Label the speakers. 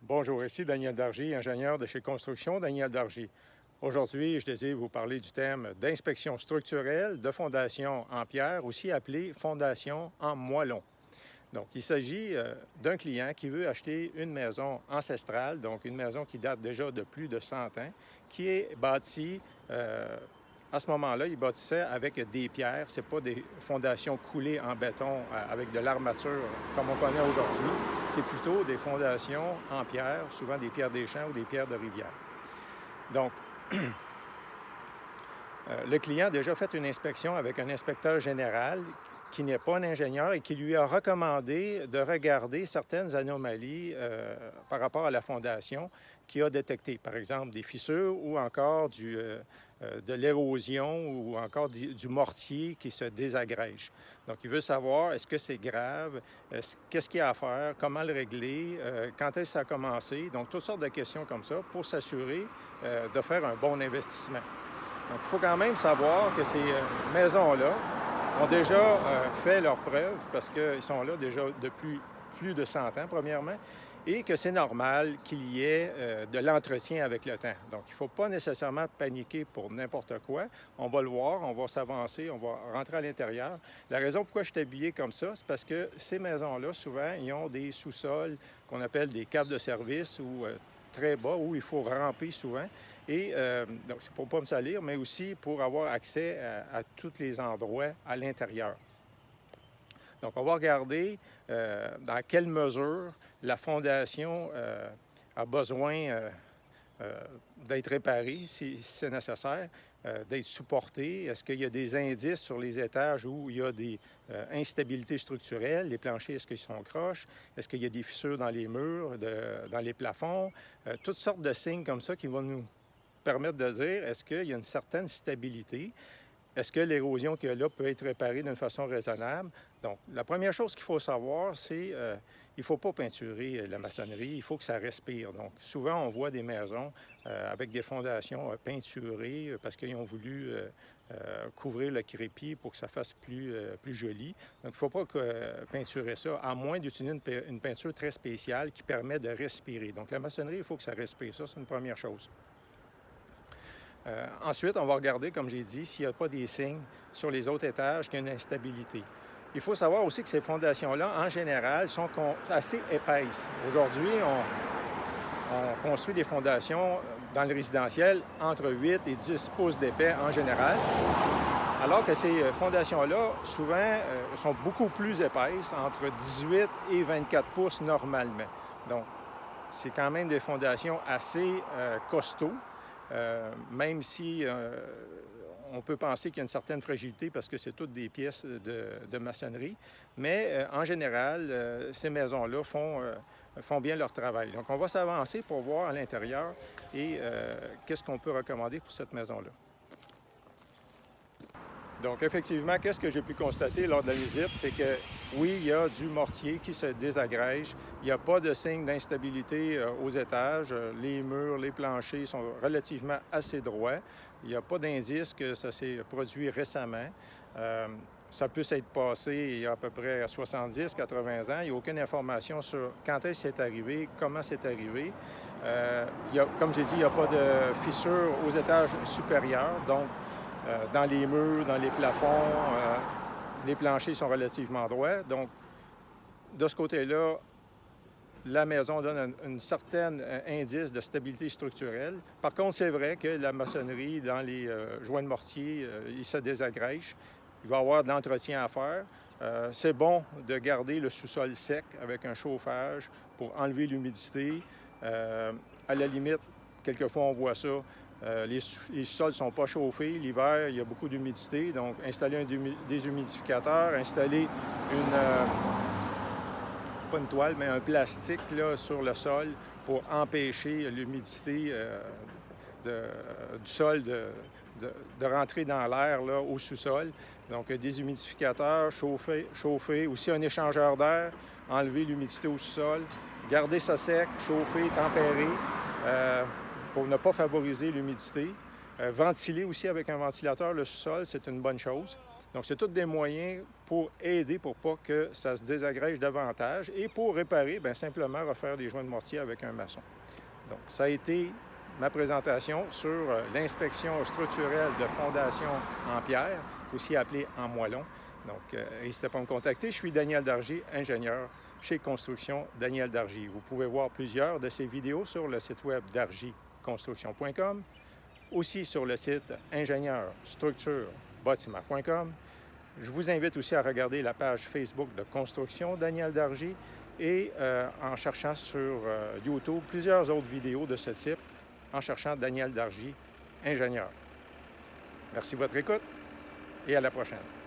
Speaker 1: Bonjour, ici Daniel Dargy, ingénieur de chez Construction Daniel Dargy. Aujourd'hui, je désire vous parler du thème d'inspection structurelle de fondation en pierre, aussi appelée fondation en moellon. Donc, il s'agit d'un client qui veut acheter une maison ancestrale, donc une maison qui date déjà de plus de 100 ans, qui est bâtie, à ce moment-là, il bâtissait avec des pierres. Ce n'est pas des fondations coulées en béton avec de l'armature comme on connaît aujourd'hui. C'est plutôt des fondations en pierre, souvent des pierres des champs ou des pierres de rivière. Donc, le client a déjà fait une inspection avec un inspecteur général qui n'est pas un ingénieur et qui lui a recommandé de regarder certaines anomalies par rapport à la fondation qu'il a détectées. Par exemple, des fissures ou encore de l'érosion ou encore du mortier qui se désagrège. Donc, il veut savoir est-ce que c'est grave, qu'est-ce qu'il y a à faire, comment le régler, quand est-ce que ça a commencé. Donc, toutes sortes de questions comme ça pour s'assurer de faire un bon investissement. Donc, il faut quand même savoir que ces maisons-là ont déjà fait leurs preuves parce qu'ils sont là déjà depuis plus de 100 ans, premièrement, et que c'est normal qu'il y ait de l'entretien avec le temps. Donc, il ne faut pas nécessairement paniquer pour n'importe quoi. On va le voir, on va s'avancer, on va rentrer à l'intérieur. La raison pourquoi je suis habillé comme ça, c'est parce que ces maisons-là, souvent, ils ont des sous-sols qu'on appelle des caves de service ou très bas, où il faut ramper souvent. Et donc, c'est pour ne pas me salir, mais aussi pour avoir accès à tous les endroits à l'intérieur. Donc, on va regarder dans quelle mesure la fondation a besoin d'être réparée, si c'est nécessaire, d'être supportée. Est-ce qu'il y a des indices sur les étages où il y a des instabilités structurelles? Les planchers, est-ce qu'ils sont croches? Est-ce qu'il y a des fissures dans les murs, dans les plafonds? Toutes sortes de signes comme ça qui vont nous permettre de dire est-ce qu'il y a une certaine stabilité? Est-ce que l'érosion qu'il y a là peut être réparée d'une façon raisonnable? Donc, la première chose qu'il faut savoir, c'est qu'il ne faut pas peinturer la maçonnerie, il faut que ça respire. Donc, souvent, on voit des maisons avec des fondations peinturées parce qu'ils ont voulu couvrir le crépi pour que ça fasse plus joli. Donc, il ne faut pas peinturer ça, à moins d'utiliser une peinture très spéciale qui permet de respirer. Donc, la maçonnerie, il faut que ça respire. Ça, c'est une première chose. Ensuite, on va regarder, comme j'ai dit, s'il n'y a pas des signes sur les autres étages qu'il y a une instabilité. Il faut savoir aussi que ces fondations-là, en général, sont assez épaisses. Aujourd'hui, on construit des fondations dans le résidentiel entre 8 et 10 pouces d'épais en général, alors que ces fondations-là, souvent, sont beaucoup plus épaisses, entre 18 et 24 pouces normalement. Donc, c'est quand même des fondations assez costauds. Même si on peut penser qu'il y a une certaine fragilité parce que c'est toutes des pièces de maçonnerie, mais en général, ces maisons-là font bien leur travail. Donc, on va s'avancer pour voir à l'intérieur et qu'est-ce qu'on peut recommander pour cette maison-là. Donc, effectivement, qu'est-ce que j'ai pu constater lors de la visite? C'est que, oui, il y a du mortier qui se désagrège. Il n'y a pas de signe d'instabilité aux étages. Les murs, les planchers sont relativement assez droits. Il n'y a pas d'indice que ça s'est produit récemment. Ça peut s'être passé il y a à peu près 70, 80 ans. Il n'y a aucune information sur quand est-ce que c'est arrivé, comment c'est arrivé. Comme j'ai dit, il n'y a pas de fissures aux étages supérieurs. Donc, dans les murs, dans les plafonds, les planchers sont relativement droits. Donc, de ce côté-là, la maison donne un certain indice de stabilité structurelle. Par contre, c'est vrai que la maçonnerie, dans les joints de mortier, il se désagrège. Il va y avoir de l'entretien à faire. C'est bon de garder le sous-sol sec avec un chauffage pour enlever l'humidité. À la limite, quelquefois, on voit ça. Les sols ne sont pas chauffés. L'hiver, il y a beaucoup d'humidité. Donc, installer un déshumidificateur, installer pas une toile, mais un plastique là, sur le sol pour empêcher l'humidité du sol de rentrer dans l'air au sous-sol. Donc, un déshumidificateur, chauffer, aussi un échangeur d'air, enlever l'humidité au sous-sol, garder ça sec, chauffer, tempérer. Pour ne pas favoriser l'humidité. Ventiler aussi avec un ventilateur le sous-sol, c'est une bonne chose. Donc, c'est tous des moyens pour aider, pour pas que ça se désagrège davantage et pour réparer, bien simplement refaire des joints de mortier avec un maçon. Donc, ça a été ma présentation sur l'inspection structurelle de fondation en pierre, aussi appelée en moellon. Donc, n'hésitez pas à me contacter. Je suis Daniel Dargy, ingénieur chez Construction Daniel Dargy. Vous pouvez voir plusieurs de ces vidéos sur le site web dargyconstruction.com, aussi sur le site ingénieurstructurebâtiment.com. Je vous invite aussi à regarder la page Facebook de Construction Daniel Dargy et en cherchant sur YouTube plusieurs autres vidéos de ce type, en cherchant Daniel Dargy, ingénieur. Merci de votre écoute et à la prochaine.